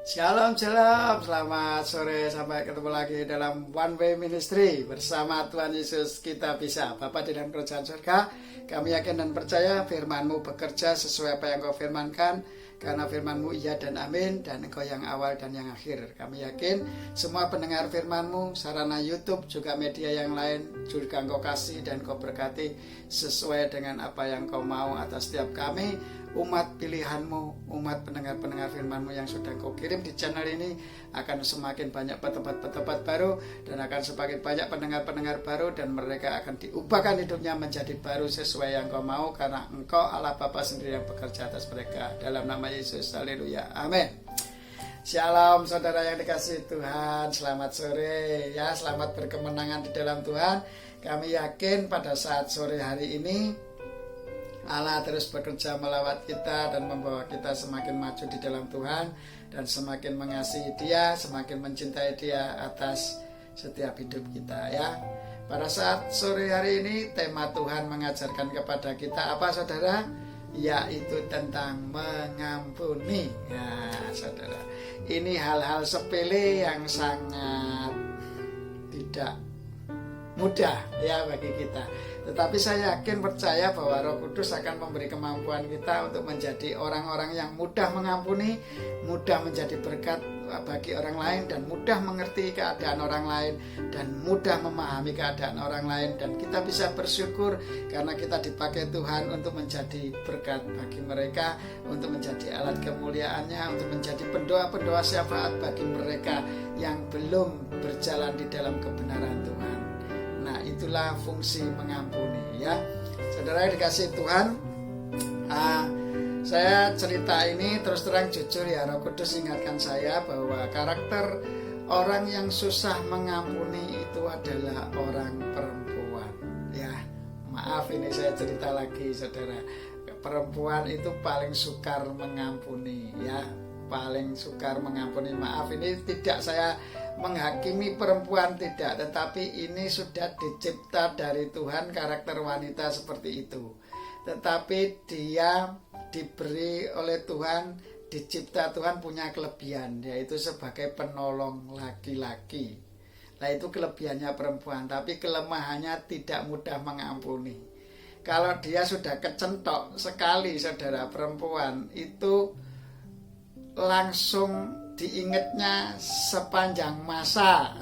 Shalom, shalom, selamat sore, sampai ketemu lagi dalam One Way Ministry. Bersama Tuhan Yesus kita bisa. Bapa di dalam kerajaan surga, kami yakin dan percaya firman-Mu bekerja sesuai apa yang Kau firmankan. Karena firman-Mu iya dan amin, dan Engkau yang awal dan yang akhir. Kami yakin semua pendengar firman-Mu, sarana YouTube, juga media yang lain, juga Engkau kasih dan Kau berkati sesuai dengan apa yang Kau mau atas setiap kami, umat pilihan-Mu, umat pendengar-pendengar firman-Mu yang sudah Kau kirim di channel ini. Akan semakin banyak petempat-petempat baru, dan akan semakin banyak pendengar-pendengar baru, dan mereka akan diubahkan hidupnya menjadi baru sesuai yang Kau mau, karena Engkau Allah Bapa sendiri yang bekerja atas mereka. Dalam nama Yesus, haleluya, amin. Shalom saudara yang dikasihi Tuhan, selamat sore ya, selamat berkemenangan di dalam Tuhan. Kami yakin pada saat sore hari ini Allah terus bekerja melawat kita dan membawa kita semakin maju di dalam Tuhan, dan semakin mengasihi Dia, semakin mencintai Dia atas setiap hidup kita ya. Pada saat sore hari ini tema Tuhan mengajarkan kepada kita apa saudara? Yaitu tentang mengampuni. Ya saudara, ini hal-hal sepele yang sangat tidak mudah ya bagi kita. Tetapi saya yakin percaya bahwa Roh Kudus akan memberi kemampuan kita untuk menjadi orang-orang yang mudah mengampuni, mudah menjadi berkat bagi orang lain, dan mudah mengerti keadaan orang lain, dan mudah memahami keadaan orang lain. Dan kita bisa bersyukur karena kita dipakai Tuhan untuk menjadi berkat bagi mereka, untuk menjadi alat kemuliaannya, untuk menjadi pendoa-pendoa syafaat bagi mereka yang belum berjalan di dalam kebenaran Tuhan. Nah, itulah fungsi mengampuni ya. Saudara yang dikasihi Tuhan, saya cerita ini terus terang jujur ya, Roh Kudus ingatkan saya bahwa karakter orang yang susah mengampuni itu adalah orang perempuan ya. Maaf ini saya cerita lagi saudara. Perempuan itu paling sukar mengampuni ya, paling sukar mengampuni. Maaf ini tidak saya menghakimi perempuan, tidak, tetapi ini sudah dicipta dari Tuhan karakter wanita seperti itu. Tetapi dia diberi oleh Tuhan, dicipta Tuhan punya kelebihan, yaitu sebagai penolong laki-laki. Nah itu kelebihannya perempuan, tapi kelemahannya tidak mudah mengampuni. Kalau dia sudah kecentok sekali saudara, perempuan itu langsung diingatnya sepanjang masa.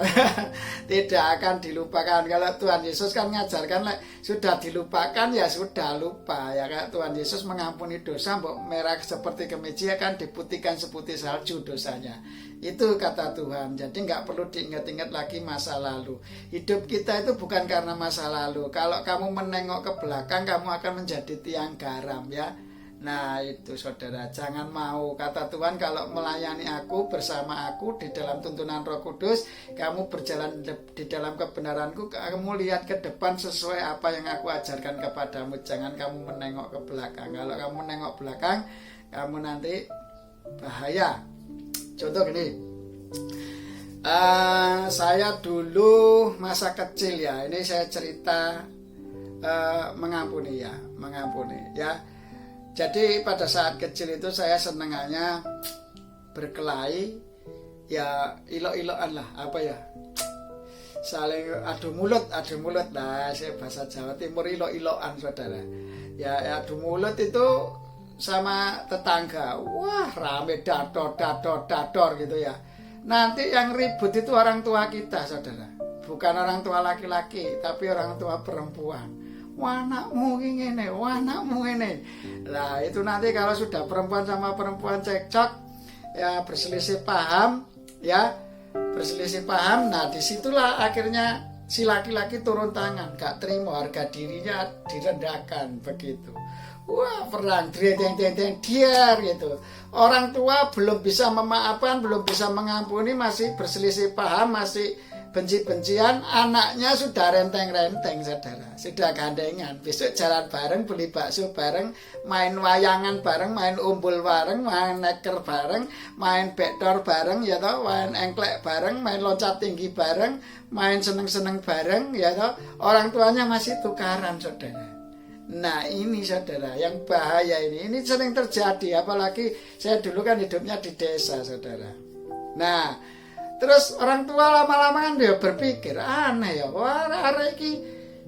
Tidak akan dilupakan. Kalau Tuhan Yesus kan ngajarkan sudah dilupakan ya sudah lupa ya. Kayak Tuhan Yesus mengampuni dosa, mbok merah seperti kemeja kan diputihkan seputih salju dosanya. Itu kata Tuhan. Jadi nggak perlu diingat-ingat lagi masa lalu. Hidup kita itu bukan karena masa lalu. Kalau kamu menengok ke belakang, kamu akan menjadi tiang garam ya. Nah itu saudara, jangan mau, kata Tuhan, kalau melayani aku, bersama aku di dalam tuntunan Roh Kudus, kamu berjalan di dalam kebenaranku, kamu lihat ke depan sesuai apa yang aku ajarkan kepadamu. Jangan kamu menengok ke belakang. Kalau kamu menengok belakang, kamu nanti bahaya. Contoh gini, saya dulu masa kecil ya, ini saya cerita mengampuni ya. Jadi pada saat kecil itu saya senengannya berkelahi, ya ilok-ilokan lah, apa ya, saling adu mulut lah, saya bahasa Jawa Timur ilok-ilokan saudara. Ya adu mulut itu sama tetangga, wah rame dador gitu ya. Nanti yang ribut itu orang tua kita saudara, bukan orang tua laki-laki, tapi orang tua perempuan. Wanakmu ini. Nah itu nanti kalau sudah perempuan sama perempuan cekcok ya, berselisih paham. Nah disitulah akhirnya si laki-laki turun tangan, gak terima, harga dirinya direndahkan begitu. Wah perang diar gitu. Orang tua belum bisa memaafkan, belum bisa mengampuni, masih berselisih paham, masih benci-bencian, anaknya sudah renteng-renteng saudara, sudah gandengan, besok jalan bareng, beli bakso bareng, main wayangan bareng, main umbul bareng, main neker bareng, main bektor bareng ya toh, main engklek bareng, main loncat tinggi bareng, main seneng-seneng bareng ya toh. Orang tuanya masih tukaran saudara. Nah ini saudara yang bahaya, ini sering terjadi, apalagi saya dulu kan hidupnya di desa saudara. Nah, terus orang tua lama-lama kan dia berpikir aneh ya, wah arek iki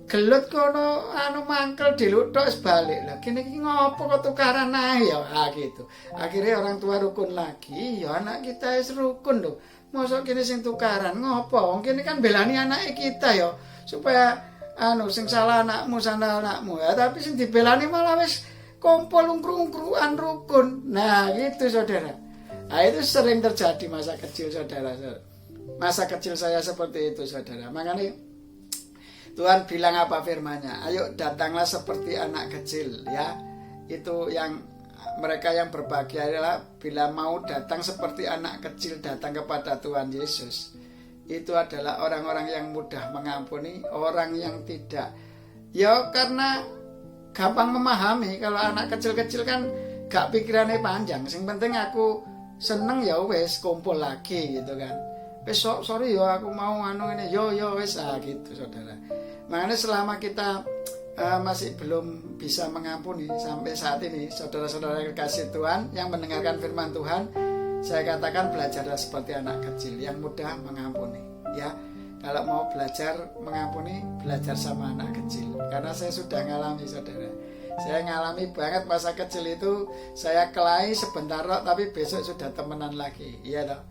gelut kono anu mangkel diluthuk sebalik lah kene iki ngopo kok tukaran ae ya gitu. Akhirnya orang tua rukun lagi, ya anak kita wis rukun lho. Mosok kene sing tukaran ngopo? Wong kene kan belani anake kita ya supaya anu sing salah anakmu ya, tapi sing dibelani malah wis kumpul ungkru-ungkruan rukun. Nah, gitu saudara. Nah, itu sering terjadi masa kecil saudara. Masa kecil saya seperti itu saudara. Makanya Tuhan bilang apa firman-Nya? Ayo datanglah seperti anak kecil ya. Itu yang mereka yang berbahagia adalah bila mau datang seperti anak kecil datang kepada Tuhan Yesus. Itu adalah orang-orang yang mudah mengampuni, orang yang tidak. Ya karena gampang memahami. Kalau anak kecil-kecil kan gak pikirannya panjang. Yang penting aku seneng ya wes kumpul lagi gitu kan. Wes sorry ya aku mau anu ini yo wes gitu saudara. Makanya selama kita masih belum bisa mengampuni sampai saat ini, saudara-saudara yang kasih Tuhan yang mendengarkan firman Tuhan, saya katakan belajarlah seperti anak kecil yang mudah mengampuni ya. Kalau mau belajar mengampuni, belajar sama anak kecil. Karena saya sudah ngalami saudara. Saya ngalami banget masa kecil itu, saya kelahi sebentar tapi besok sudah temenan lagi. Iya toh.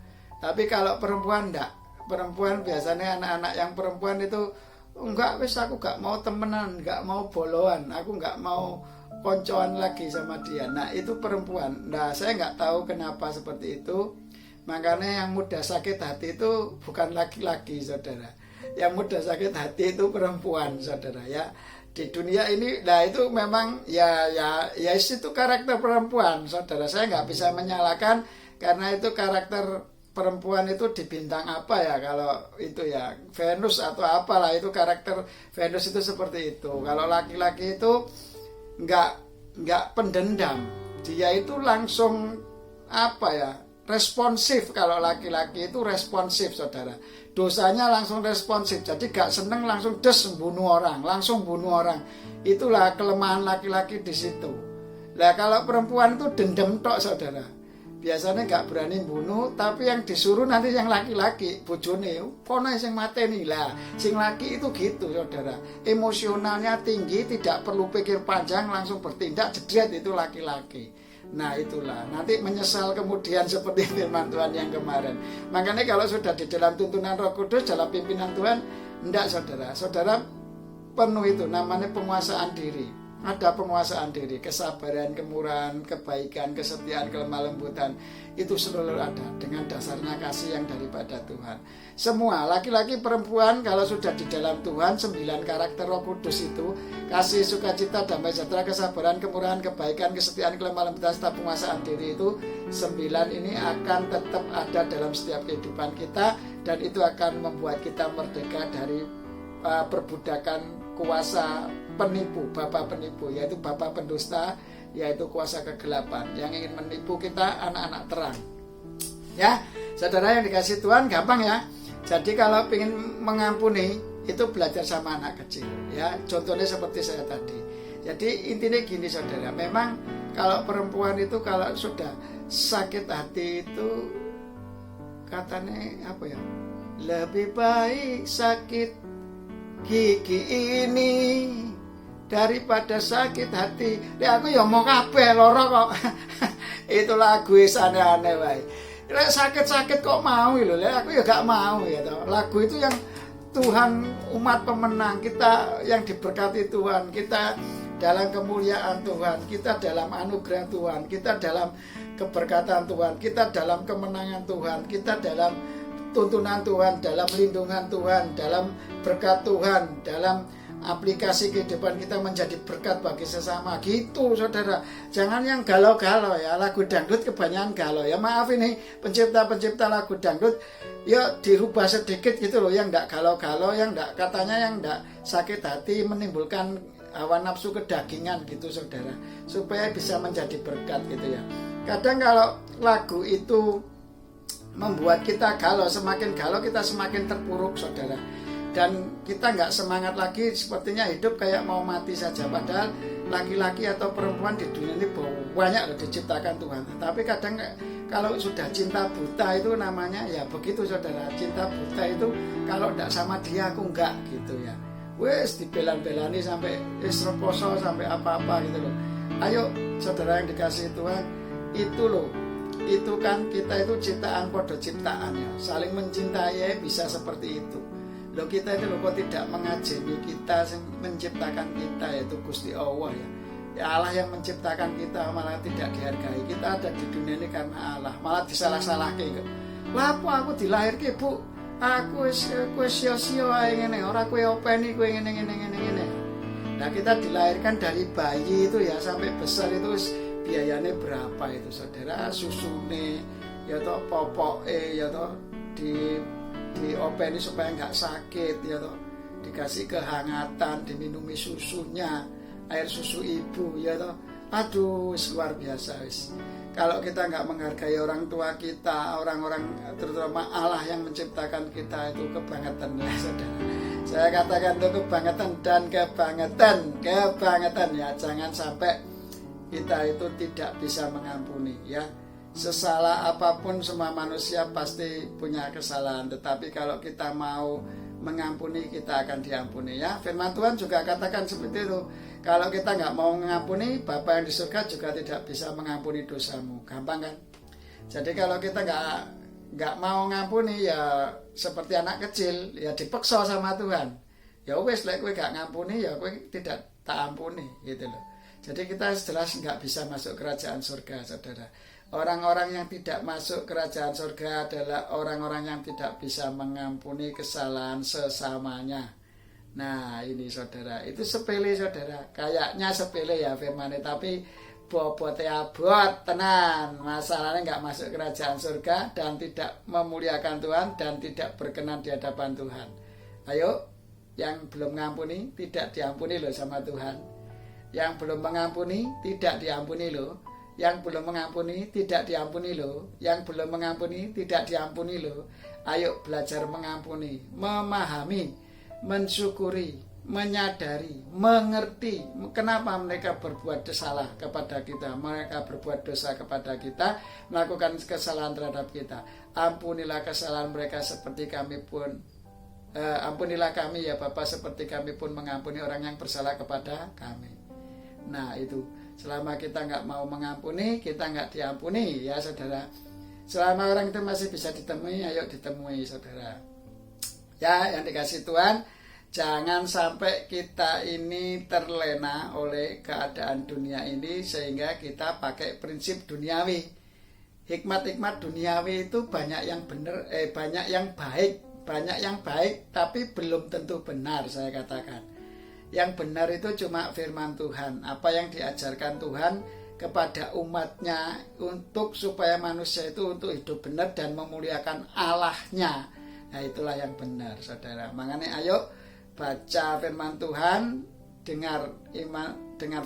Tapi kalau perempuan enggak. Perempuan biasanya anak-anak yang perempuan itu enggak, wis aku enggak mau temenan, enggak mau boloan, aku enggak mau koncoan lagi sama dia. Nah, itu perempuan. Nah, saya enggak tahu kenapa seperti itu. Makanya yang mudah sakit hati itu bukan laki-laki saudara. Yang mudah sakit hati itu perempuan saudara ya. Di dunia ini, nah itu memang ya itu karakter perempuan saudara. Saya nggak bisa menyalahkan karena itu karakter perempuan itu di bintang apa ya, kalau itu ya Venus atau apalah, itu karakter Venus itu seperti itu. Kalau laki-laki itu nggak pendendam, dia itu langsung apa ya, responsif. Kalau laki-laki itu responsif saudara, dosanya langsung responsif, jadi gak seneng langsung bunuh orang, langsung bunuh orang. Itulah kelemahan laki-laki di situ. Nah kalau perempuan itu dendam tok saudara, biasanya gak berani bunuh, tapi yang disuruh nanti yang laki-laki, bojone kono sing mateni lah. Sing laki itu gitu saudara, emosionalnya tinggi, tidak perlu pikir panjang, langsung bertindak jedret, itu laki-laki. Nah itulah, nanti menyesal kemudian seperti firman Tuhan yang kemarin. Makanya kalau sudah di dalam tuntunan Roh Kudus, dalam pimpinan Tuhan, enggak saudara. Saudara penuh itu, namanya penguasaan diri. Ada penguasaan diri, kesabaran, kemurahan, kebaikan, kesetiaan, kelemah lembutan. Itu selalu ada dengan dasarnya kasih yang daripada Tuhan. Semua, laki-laki, perempuan, kalau sudah di dalam Tuhan, 9 karakter Roh Kudus itu, kasih, sukacita, damai sejahtera, kesabaran, kemurahan, kebaikan, kesetiaan, kelemah lembutan, serta penguasaan diri itu, 9 ini akan tetap ada dalam setiap kehidupan kita, dan itu akan membuat kita merdeka dari perbudakan kuasa penipu, bapa penipu, yaitu bapa pendusta, yaitu kuasa kegelapan yang ingin menipu kita, anak-anak terang. Ya, saudara yang dikasih Tuhan, gampang ya. Jadi kalau ingin mengampuni, itu belajar sama anak kecil. Ya, contohnya seperti saya tadi. Jadi intinya gini saudara, memang kalau perempuan itu kalau sudah sakit hati itu katanya apa ya? Lebih baik sakit gigi ini daripada sakit hati. Ya aku ya mau kabeh loro kok. Itu lagu aneh-aneh wae. Lek sakit-sakit kok mau lho. Lek aku ya gak mau ya toh. Lagu itu yang Tuhan, umat pemenang kita yang diberkati Tuhan, kita dalam kemuliaan Tuhan, kita dalam anugerah Tuhan, kita dalam keberkatan Tuhan, kita dalam kemenangan Tuhan, kita dalam tuntunan Tuhan, dalam lindungan Tuhan, dalam berkat Tuhan, dalam aplikasi kehidupan kita menjadi berkat bagi sesama. Gitu saudara, jangan yang galau-galau ya. Lagu dangdut kebanyakan galau ya. Maaf ini pencipta-pencipta lagu dangdut, ya dirubah sedikit gitu loh, yang enggak galau-galau, yang enggak, katanya yang enggak sakit hati, menimbulkan hawa nafsu kedagingan gitu saudara, supaya bisa menjadi berkat gitu ya. Kadang kalau lagu itu membuat kita galau, semakin galau kita semakin terpuruk saudara, dan kita nggak semangat lagi, sepertinya hidup kayak mau mati saja. Padahal laki-laki atau perempuan di dunia ini banyak loh diciptakan Tuhan, tapi kadang kalau sudah cinta buta itu namanya ya begitu saudara. Cinta buta itu kalau tidak sama dia aku enggak gitu ya. Wes dibelan-belani sampai reposo sampai apa-apa gitu loh. Ayo saudara yang dikasih Tuhan, itu loh, itu kan kita itu ciptaan podo ciptaannya, saling mencintai bisa seperti itu. Loh kita itu loh kok tidak mengajeni kita menciptakan kita, yaitu Gusti Allah ya. Ya Allah yang menciptakan kita malah tidak dihargai. Kita ada di dunia ini karena Allah, malah disalah-salahke kok. Lah apa aku dilahirke, Bu? Aku wis sia-sia ae ngene, ora kowe openi kowe ngene. Nah, kita dilahirkan dari bayi itu ya sampai besar itu biayanya berapa itu saudara, susune ya toh popoke ya toh diopeni supaya nggak sakit ya toh, dikasih kehangatan, diminumi susunya, air susu ibu ya toh. Aduh luar biasa wis. Kalau kita nggak menghargai orang tua kita, orang-orang terutama Allah yang menciptakan kita, itu kebangetan ya saudara. Saya katakan itu kebangetan dan kebangetan ya. Jangan sampai kita itu tidak bisa mengampuni ya. Sesalah apapun semua manusia pasti punya kesalahan, tetapi kalau kita mau mengampuni kita akan diampuni ya. Firman Tuhan juga katakan seperti itu. Kalau kita nggak mau mengampuni, Bapa yang di surga juga tidak bisa mengampuni dosamu. Gampang kan? Jadi kalau kita nggak mau mengampuni ya seperti anak kecil ya dipaksa sama Tuhan. Ya wes lek kowe gak ngampuni ya kowe tidak tak ampuni gitu loh. Jadi kita jelas nggak bisa masuk kerajaan surga saudara. Orang-orang yang tidak masuk kerajaan surga adalah orang-orang yang tidak bisa mengampuni kesalahan sesamanya. Nah ini saudara, itu sepele saudara. Kayaknya sepele ya firman-nya, tapi bobote abot tenan. Masalahnya nggak masuk kerajaan surga dan tidak memuliakan Tuhan dan tidak berkenan di hadapan Tuhan. Ayo, yang belum mengampuni tidak diampuni loh sama Tuhan. Yang belum mengampuni tidak diampuni loh. Yang belum mengampuni tidak diampuni loh. Yang belum mengampuni tidak diampuni loh. Ayo belajar mengampuni, memahami, mensyukuri, menyadari, mengerti kenapa mereka berbuat salah kepada kita, mereka berbuat dosa kepada kita, melakukan kesalahan terhadap kita. Ampunilah kesalahan mereka seperti kami pun ampunilah kami ya Bapa, seperti kami pun mengampuni orang yang bersalah kepada kami. Nah itu, selama kita nggak mau mengampuni, kita nggak diampuni ya saudara. Selama orang itu masih bisa ditemui, ayo ditemui saudara. Ya, yang dikasih Tuhan, jangan sampai kita ini terlena oleh keadaan dunia ini sehingga kita pakai prinsip duniawi. Hikmat-hikmat duniawi itu banyak yang benar, banyak yang baik, tapi belum tentu benar saya katakan. Yang benar itu cuma firman Tuhan, apa yang diajarkan Tuhan kepada umatnya untuk supaya manusia itu untuk hidup benar dan memuliakan Allahnya. Nah itulah yang benar saudara. Makanya ayo baca firman Tuhan, dengar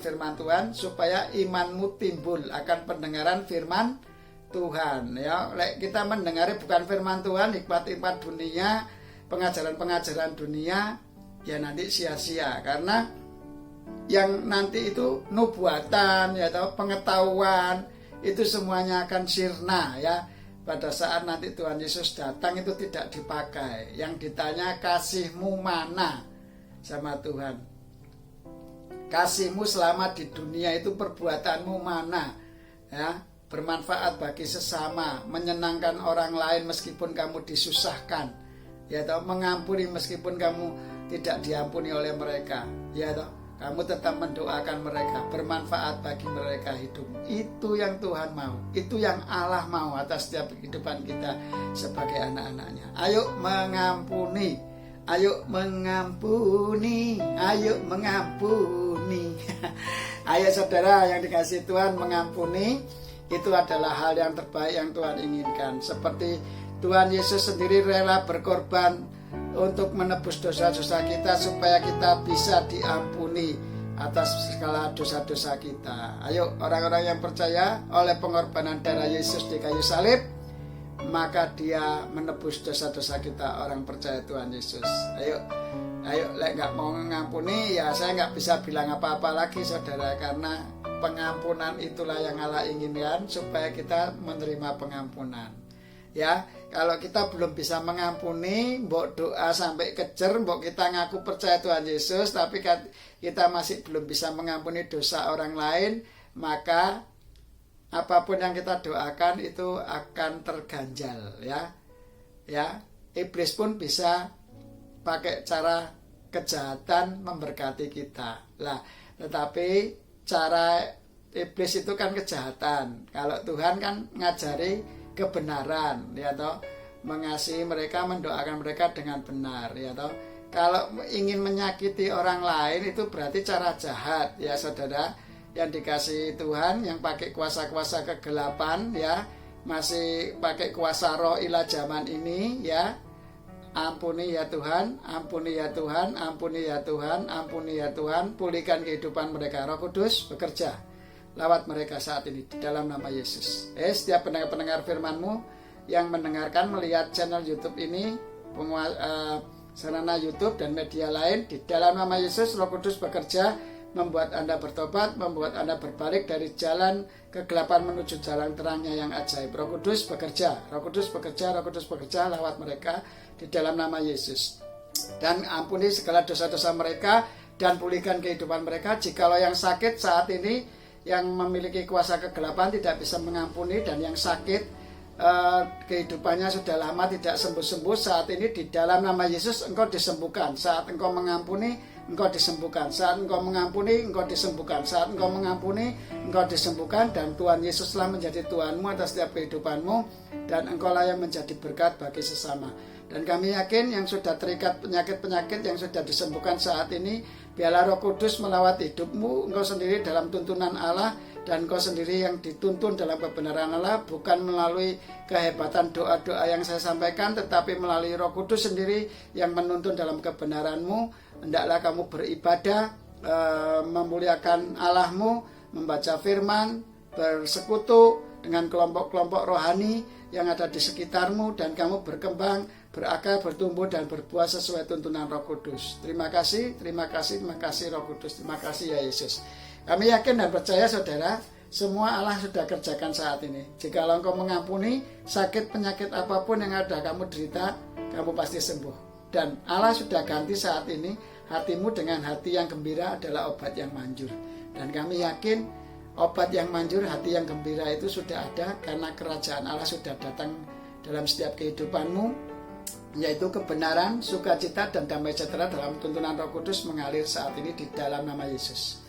firman Tuhan supaya imanmu timbul akan pendengaran firman Tuhan ya. Kita mendengarnya bukan firman Tuhan, hikmat-hikmat dunia, pengajaran-pengajaran dunia, ya nanti sia-sia karena yang nanti itu nubuatan ya atau pengetahuan itu semuanya akan sirna ya. Pada saat nanti Tuhan Yesus datang itu tidak dipakai. Yang ditanya kasihmu mana sama Tuhan. Kasihmu selama di dunia itu perbuatanmu mana ya, bermanfaat bagi sesama, menyenangkan orang lain meskipun kamu disusahkan ya toh, mengampuni meskipun kamu tidak diampuni oleh mereka ya toh. Kamu tetap mendoakan mereka, bermanfaat bagi mereka hidup. Itu yang Tuhan mau, itu yang Allah mau atas setiap kehidupan kita sebagai anak-anaknya. Ayo mengampuni, ayo mengampuni, ayo mengampuni. Ayo saudara yang dikasih Tuhan, mengampuni itu adalah hal yang terbaik yang Tuhan inginkan. Seperti Tuhan Yesus sendiri rela berkorban untuk menebus dosa-dosa kita supaya kita bisa diampuni atas segala dosa-dosa kita. Ayo orang-orang yang percaya oleh pengorbanan darah Yesus di kayu salib, maka dia menebus dosa-dosa kita, orang percaya Tuhan Yesus. Ayo nggak mau mengampuni ya saya nggak bisa bilang apa-apa lagi saudara, karena pengampunan itulah yang Allah inginkan, supaya kita menerima pengampunan. Ya, kalau kita belum bisa mengampuni, mbok doa sampai kejer, mbok kita ngaku percaya Tuhan Yesus, tapi kita masih belum bisa mengampuni dosa orang lain, maka apapun yang kita doakan itu akan terganjal, ya. Ya, iblis pun bisa pakai cara kejahatan memberkati kita. Lah, tetapi cara iblis itu kan kejahatan. Kalau Tuhan kan ngajari kebenaran, ya toh, mengasihi mereka, mendoakan mereka dengan benar, ya toh. Kalau ingin menyakiti orang lain itu berarti cara jahat, ya saudara. Yang dikasihi Tuhan, yang pakai kuasa-kuasa kegelapan, ya, masih pakai kuasa roh ilah zaman ini, ya. Ampuni ya Tuhan, ampuni ya Tuhan, ampuni ya Tuhan, ampuni ya Tuhan, pulihkan kehidupan mereka. Roh Kudus bekerja lewat mereka saat ini di dalam nama Yesus. Setiap pendengar firman-Mu yang mendengarkan, melihat channel YouTube ini, sarana YouTube dan media lain, di dalam nama Yesus, Roh Kudus bekerja, membuat Anda bertobat, membuat Anda berbalik dari jalan kegelapan menuju jalan terangnya yang ajaib. Roh Kudus bekerja, Roh Kudus bekerja, Roh Kudus bekerja lewat mereka di dalam nama Yesus. Dan ampuni segala dosa-dosa mereka dan pulihkan kehidupan mereka. Jikalau yang sakit saat ini, yang memiliki kuasa kegelapan tidak bisa mengampuni, dan yang sakit kehidupannya sudah lama tidak sembuh-sembuh, saat ini di dalam nama Yesus engkau disembuhkan. Saat engkau mengampuni, engkau disembuhkan. Saat engkau mengampuni, engkau disembuhkan. Saat engkau mengampuni, engkau disembuhkan. Dan Tuhan Yesuslah menjadi Tuhanmu atas setiap kehidupanmu, dan engkaulah yang menjadi berkat bagi sesama. Dan kami yakin yang sudah terikat penyakit-penyakit yang sudah disembuhkan saat ini, biarlah Roh Kudus melawati hidupmu, engkau sendiri dalam tuntunan Allah, dan engkau sendiri yang dituntun dalam kebenaran Allah, bukan melalui kehebatan doa-doa yang saya sampaikan, tetapi melalui Roh Kudus sendiri yang menuntun dalam kebenaranmu. Hendaklah kamu beribadah, memuliakan Allahmu, membaca firman, bersekutu dengan kelompok-kelompok rohani yang ada di sekitarmu, dan kamu berkembang, berakar, bertumbuh, dan berbuah sesuai tuntunan Roh Kudus. Terima kasih, terima kasih, terima kasih Roh Kudus. Terima kasih ya Yesus. Kami yakin dan percaya saudara, semua Allah sudah kerjakan saat ini. Jika engkau mengampuni sakit penyakit apapun yang ada kamu derita, kamu pasti sembuh. Dan Allah sudah ganti saat ini hatimu dengan hati yang gembira adalah obat yang manjur. Dan kami yakin obat yang manjur, hati yang gembira itu sudah ada, karena kerajaan Allah sudah datang dalam setiap kehidupanmu, yaitu kebenaran, sukacita, dan damai sejahtera dalam tuntunan Roh Kudus mengalir saat ini di dalam nama Yesus.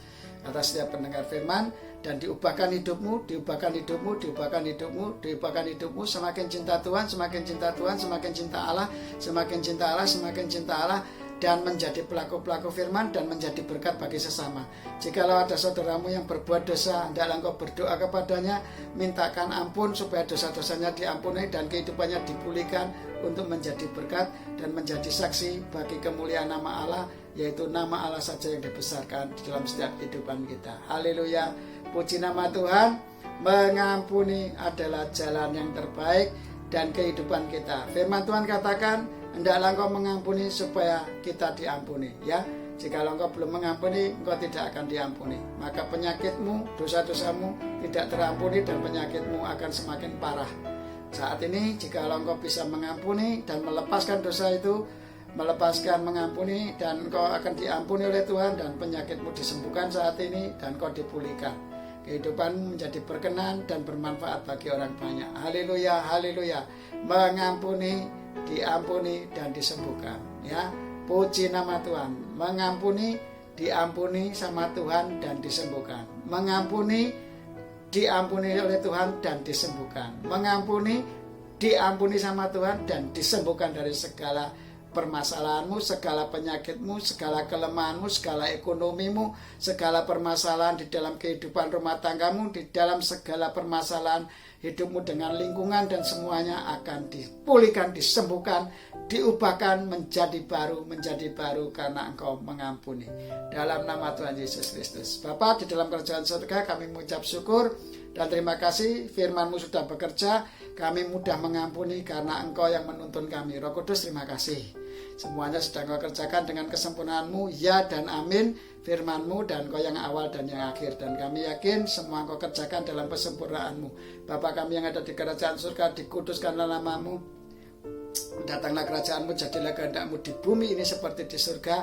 Atas setiap pendengar firman, dan diubahkan hidupmu, diubahkan hidupmu, diubahkan hidupmu, diubahkan hidupmu, semakin cinta Tuhan, semakin cinta Tuhan, semakin cinta Allah, semakin cinta Allah, semakin cinta Allah, dan menjadi pelaku-pelaku firman dan menjadi berkat bagi sesama. Jikalau ada saudaramu yang berbuat dosa, hendaklah engkau berdoa kepadanya, mintakan ampun supaya dosa-dosanya diampuni dan kehidupannya dipulihkan untuk menjadi berkat dan menjadi saksi bagi kemuliaan nama Allah, yaitu nama Allah saja yang dibesarkan di dalam setiap kehidupan kita. Haleluya, puji nama Tuhan. Mengampuni adalah jalan yang terbaik dan kehidupan kita. Firman Tuhan katakan, hendaklah engkau mengampuni supaya kita diampuni, ya. Jika engkau belum mengampuni, engkau tidak akan diampuni. Maka penyakitmu, dosa-dosamu tidak terampuni, dan penyakitmu akan semakin parah. Saat ini, jika engkau bisa mengampuni dan melepaskan dosa itu, melepaskan, mengampuni, dan engkau akan diampuni oleh Tuhan, dan penyakitmu disembuhkan saat ini, dan engkau dipulihkan. Kehidupanmu menjadi berkenan dan bermanfaat bagi orang banyak. Haleluya, haleluya. Mengampuni, diampuni, dan disembuhkan, ya. Puji nama Tuhan. Mengampuni, diampuni sama Tuhan, dan disembuhkan. Mengampuni, diampuni oleh Tuhan, dan disembuhkan. Mengampuni, diampuni sama Tuhan, dan disembuhkan dari segala permasalahanmu, segala penyakitmu, segala kelemahanmu, segala ekonomimu, segala permasalahan di dalam kehidupan rumah tanggamu, di dalam segala permasalahan hidupmu dengan lingkungan, dan semuanya akan dipulihkan, disembuhkan, diubahkan menjadi baru karena engkau mengampuni. Dalam nama Tuhan Yesus Kristus. Bapa di dalam kerajaan surga, kami mengucap syukur dan terima kasih, firman-Mu sudah bekerja, kami mudah mengampuni karena engkau yang menuntun kami. Roh Kudus, terima kasih. Semuanya sedang Kau kerjakan dengan kesempurnaan-Mu, ya dan amin. Firman-Mu dan Kau yang awal dan yang akhir. Dan kami yakin semua Kau kerjakan dalam kesempurnaan-Mu. Bapa kami yang ada di kerajaan surga, dikuduskanlah nama-Mu. Datanglah kerajaan-Mu, jadilah kehendak-Mu di bumi ini seperti di surga.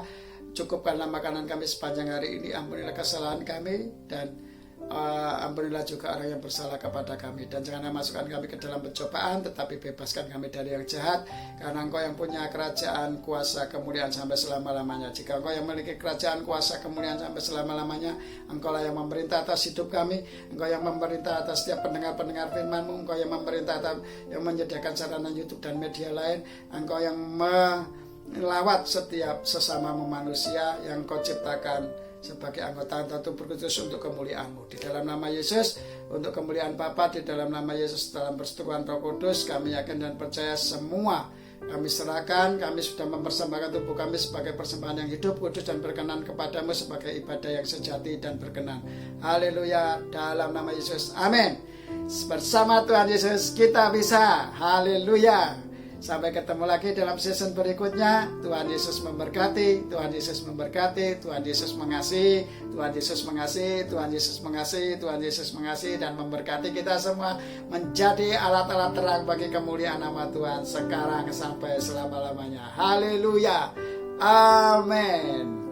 Cukupkanlah makanan kami sepanjang hari ini. Ampunilah kesalahan kami dan ampunilah juga orang yang bersalah kepada kami. Dan janganlah masukkan kami ke dalam pencobaan, tetapi bebaskan kami dari yang jahat. Karena Engkau yang punya kerajaan, kuasa, kemuliaan sampai selama-lamanya. Jika Engkau yang memiliki kerajaan, kuasa, kemuliaan sampai selama-lamanya, Engkau-lah yang memerintah atas hidup kami. Engkau yang memerintah atas setiap pendengar-pendengar firman-Mu. Engkau yang memerintah atas yang menyediakan sarana YouTube dan media lain. Engkau yang melawat setiap sesama manusia yang Kau ciptakan sebagai anggota tubuh Kristus untuk kemuliaan-Mu. Di dalam nama Yesus, untuk kemuliaan Bapa, di dalam nama Yesus, dalam persetujuan Roh Kudus, kami yakin dan percaya semua kami serahkan. Kami sudah mempersembahkan tubuh kami sebagai persembahan yang hidup, kudus dan berkenan kepadamu, sebagai ibadah yang sejati dan berkenan. Haleluya, dalam nama Yesus, amin. Bersama Tuhan Yesus kita bisa. Haleluya. Sampai ketemu lagi dalam season berikutnya. Tuhan Yesus memberkati, Tuhan Yesus memberkati, Tuhan Yesus mengasihi, Tuhan Yesus mengasihi, Tuhan Yesus mengasihi, Tuhan Yesus mengasihi dan memberkati kita semua menjadi alat-alat terang bagi kemuliaan nama Tuhan sekarang sampai selama-lamanya. Haleluya. Amin.